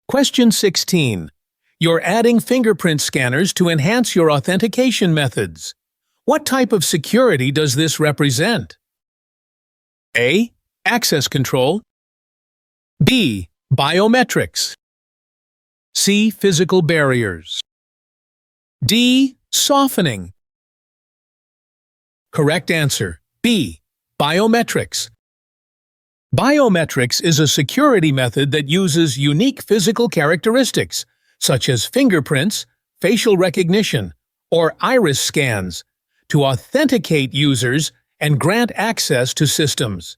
Question 16. You're adding fingerprint scanners to enhance your authentication methods. What type of security does this represent? A. Access control. B. Biometrics. C. Physical barriers. D. Softening. Correct answer. B. Biometrics. Biometrics is a security method that uses unique physical characteristics, such as fingerprints, facial recognition, or iris scans, to authenticate users and grant access to systems.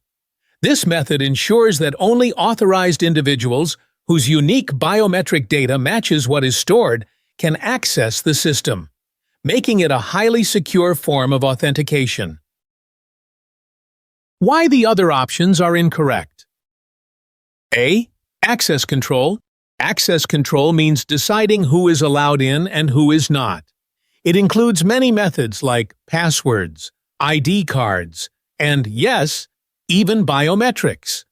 This method ensures that only authorized individuals whose unique biometric data matches what is stored can access the system, making it a highly secure form of authentication. Why the other options are incorrect? A. Access control. Access control means deciding who is allowed in and who is not. It includes many methods like passwords, ID cards, and, yes, even biometrics.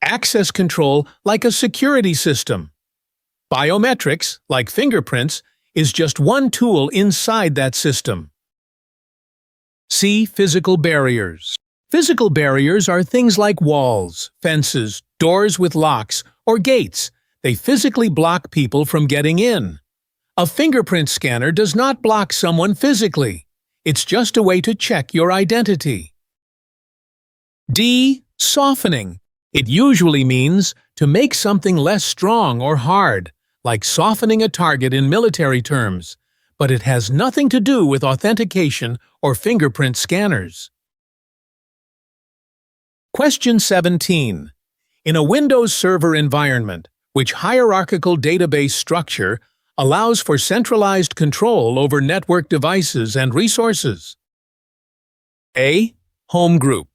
Access control like a security system. Biometrics, like fingerprints, is just one tool inside that system. C. Physical barriers. Physical barriers are things like walls, fences, doors with locks, or gates. They physically block people from getting in. A fingerprint scanner does not block someone physically. It's just a way to check your identity. D. Softening. It usually means to make something less strong or hard, like softening a target in military terms, but it has nothing to do with authentication or fingerprint scanners. Question 17. In a Windows Server environment, which hierarchical database structure allows for centralized control over network devices and resources? A. Home group.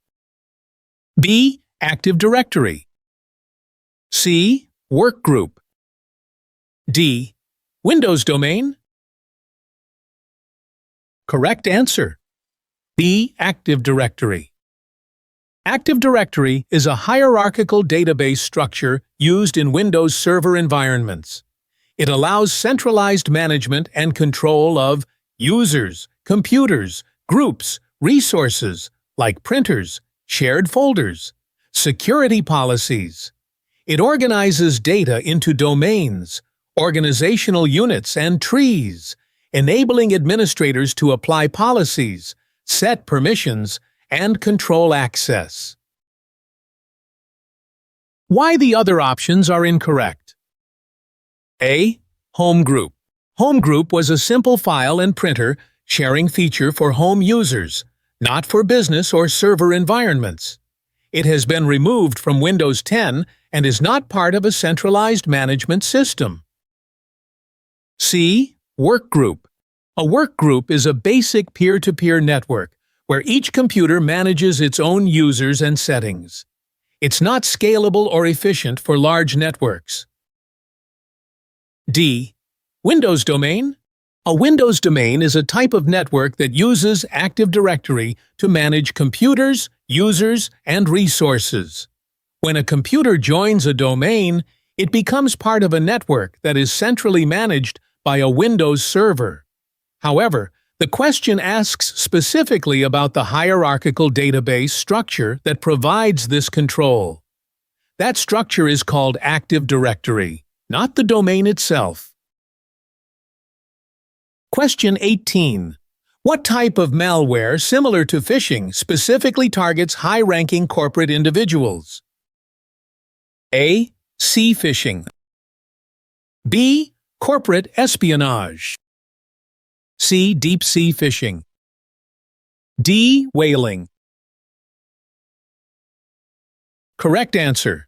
B. Active Directory. C. Work group. D. Windows domain. Correct answer. B. Active Directory. Active Directory is a hierarchical database structure used in Windows Server environments. It allows centralized management and control of users, computers, groups, resources, like printers, shared folders, security policies. It organizes data into domains, organizational units, and trees, enabling administrators to apply policies, set permissions, and control access. Why the other options are incorrect? A. Home group. Home group was a simple file and printer sharing feature for home users, not for business or server environments. It has been removed from Windows 10 and is not part of a centralized management system. C. Work group. A work group is a basic peer-to-peer network where each computer manages its own users and settings. It's not scalable or efficient for large networks. D. Windows domain. A Windows domain is a type of network that uses Active Directory to manage computers, users, and resources. When a computer joins a domain, it becomes part of a network that is centrally managed by a Windows server. However, the question asks specifically about the hierarchical database structure that provides this control. That structure is called Active Directory, not the domain itself. Question 18. What type of malware similar to phishing specifically targets high-ranking corporate individuals? A. Sea phishing. B. Corporate espionage. C. Deep sea phishing. D. Whaling. Correct answer.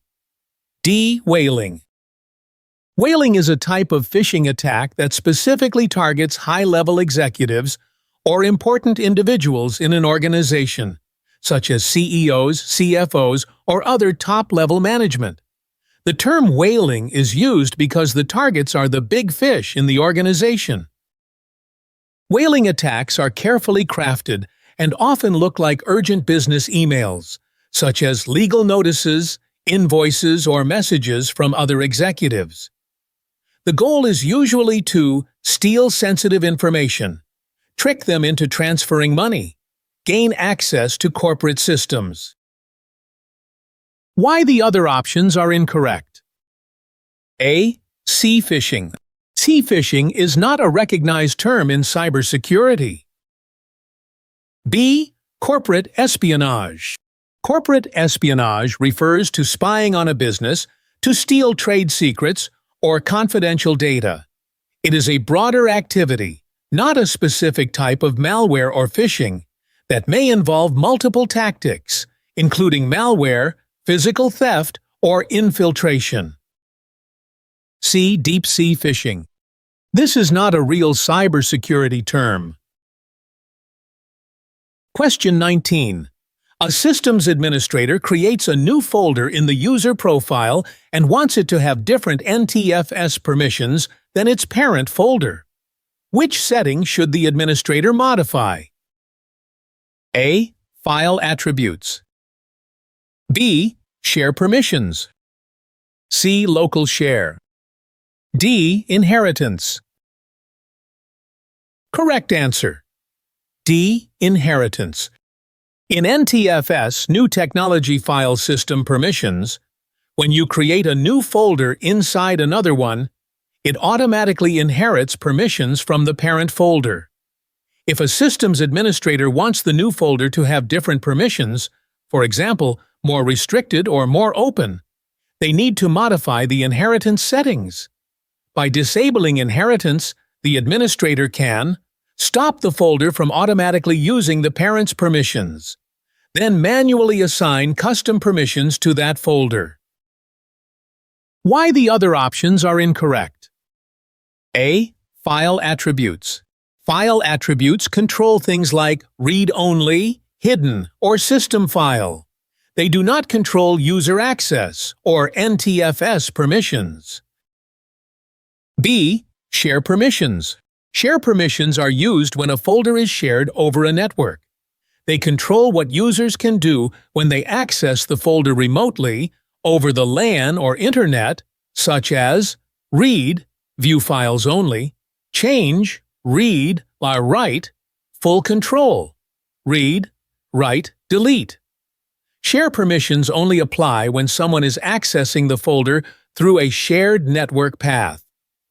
D. Whaling. Whaling is a type of phishing attack that specifically targets high-level executives or important individuals in an organization, such as CEOs, CFOs, or other top-level management. The term whaling is used because the targets are the big fish in the organization. Whaling attacks are carefully crafted and often look like urgent business emails, such as legal notices, invoices, or messages from other executives. The goal is usually to steal sensitive information, trick them into transferring money, gain access to corporate systems. Why the other options are incorrect? A. Sea phishing. Sea phishing is not a recognized term in cybersecurity. B. Corporate espionage. Corporate espionage refers to spying on a business to steal trade secrets or confidential data. It is a broader activity, not a specific type of malware or phishing, that may involve multiple tactics, including malware, physical theft, or infiltration. C. Deep sea phishing. This is not a real cybersecurity term. Question 19. A systems administrator creates a new folder in the user profile and wants it to have different NTFS permissions than its parent folder. Which setting should the administrator modify? A. File attributes. B. Share permissions. C. Local share. D. Inheritance. Correct answer. D. Inheritance. In NTFS, New Technology File System Permissions, when you create a new folder inside another one, it automatically inherits permissions from the parent folder. If a systems administrator wants the new folder to have different permissions, for example, more restricted or more open, they need to modify the inheritance settings. By disabling inheritance, the administrator can stop the folder from automatically using the parent's permissions, then manually assign custom permissions to that folder. Why the other options are incorrect? A. File attributes. File attributes control things like read-only, hidden, or system file. They do not control user access or NTFS permissions. B. Share permissions. Share permissions are used when a folder is shared over a network. They control what users can do when they access the folder remotely over the LAN or Internet, such as read, view files only, change, read, or write, full control, read, write, delete. Share permissions only apply when someone is accessing the folder through a shared network path.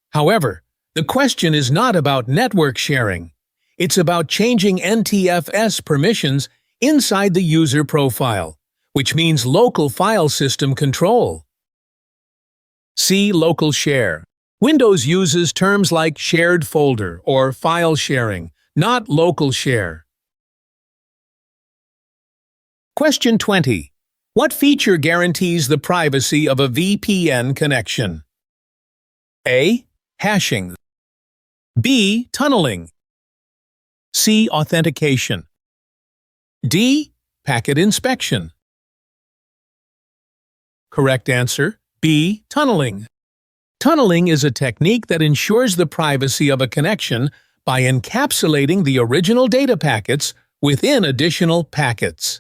However, the question is not about network sharing. It's about changing NTFS permissions inside the user profile, which means local file system control. C. Local share. Windows uses terms like shared folder or file sharing, not local share. Question 20. What feature guarantees the privacy of a VPN connection? A. Hashing. B. Tunneling. C. Authentication. D. Packet inspection. Correct answer, B. Tunneling. Tunneling is a technique that ensures the privacy of a connection by encapsulating the original data packets within additional packets.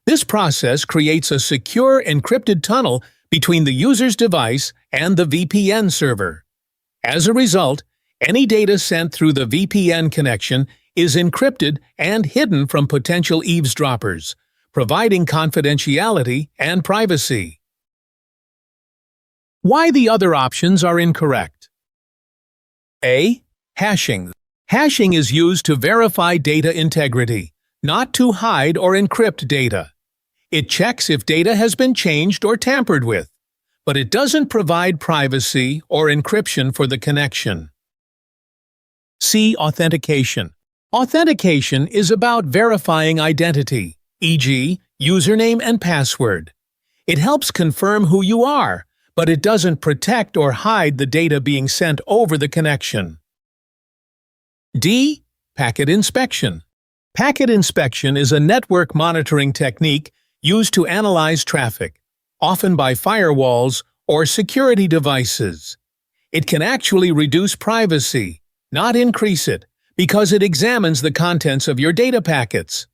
This process creates a secure encrypted tunnel between the user's device and the VPN server. As a result, any data sent through the VPN connection is encrypted and hidden from potential eavesdroppers, providing confidentiality and privacy. Why the other options are incorrect? A. Hashing. Hashing is used to verify data integrity, not to hide or encrypt data. It checks if data has been changed or tampered with, but it doesn't provide privacy or encryption for the connection. C. Authentication. Authentication is about verifying identity, e.g., username and password. It helps confirm who you are, but it doesn't protect or hide the data being sent over the connection. D. Packet inspection. Packet inspection is a network monitoring technique used to analyze traffic, often by firewalls or security devices. It can actually reduce privacy, not increase it, because it examines the contents of your data packets.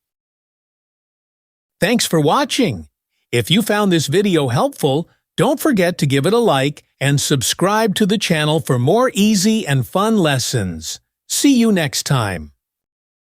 Thanks for watching. If you found this video helpful, Don't forget to give it a like and subscribe to the channel for more easy and fun lessons. See you next time.